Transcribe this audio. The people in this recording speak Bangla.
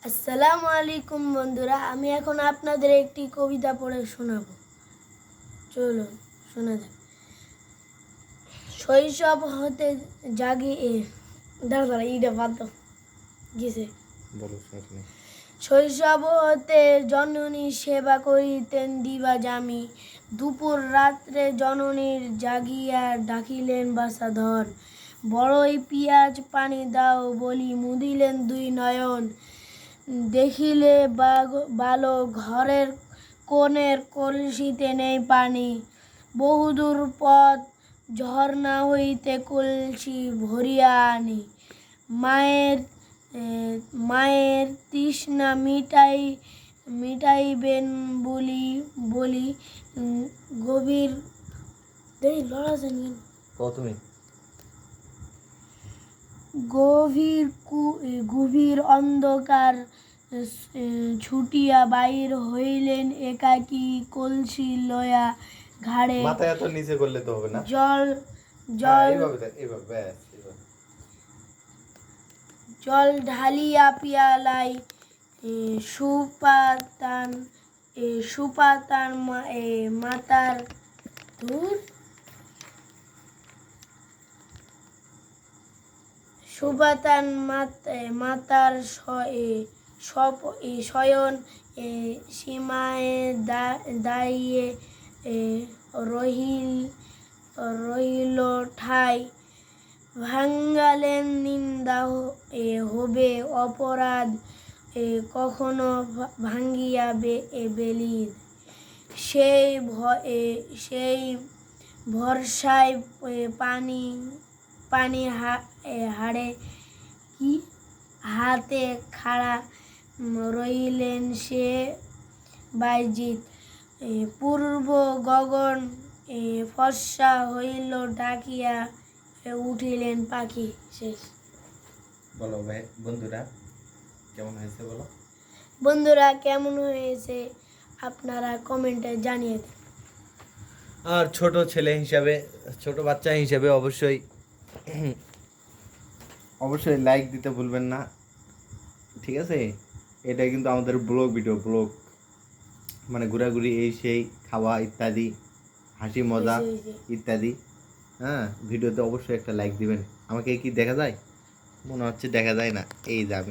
আসসালামু আলাইকুম বন্ধুরা, আমি এখন আপনাদের একটি কবিতা পড়ে শোনাবো। চলুন শোনা যাক। শৈশব হতে জাগিয়ে দাঁড়া ইটা বাদ দাও গেছে। শৈশব হতে জননী সেবা করিতেন দিবা জামি, দুপুর রাত্রে জননীর জাগিয়া ডাকিলেন বাসাধর। বড়ই পিঁয়াজ পানি দাও বলি মুদিলেন দুই নয়ন, দেখিলে বালো ঘরের কোণের কলসিতে নেই পানি। বহুদূর পথ ঝর্ণা হইতে কলসি ভরিয়া আনি, মায়ের তৃষ্ণা মিটাইবেন বলি বলি গভীর গভীর অন্ধকার ছুটিয়া বাইর হইলেন একাকী কলসি লয়া ঘাড়ে। মাথায় এত নিচে করলে তো হবে না। জল ঢালিয়া পিয়ালাই সুপাতান মাতার সুপাতান মাতার শয়ন সীমায় দাঁড়িয়ে রহিল ঠাই। ভাঙ্গালেন নিন্দা হবে অপরাধ, কখনো ভাঙ্গিয়া বেলিদ। সেই ভরসায় পানি হাড়ে কি হাতে খাড়া রইলেন সে বাইজিৎ। পূর্ব গগন ফর্সা হইল ডাকিয়া উঠিলেন পাখি। শেষ। বলো ভাই, বন্ধুরা কেমন হয়েছে বলো। বন্ধুরা কেমন হয়েছে আপনারা কমেন্টে জানিয়ে দেন। আর ছোট ছেলে হিসাবে, ছোট বাচ্চা হিসাবে অবশ্যই লাইক দিতে ভুলবেন না, ঠিক আছে? এটা কিন্তু আমাদের ব্লগ মানে ঘোরাঘুরি, এই সেই খাওয়া ইত্যাদি, হাসি মজা ইত্যাদি। হ্যাঁ, ভিডিওতে অবশ্যই একটা লাইক দিবেন। আমাকে কি দেখা যায়? মনে হচ্ছে দেখা যায় না। এই যে আমি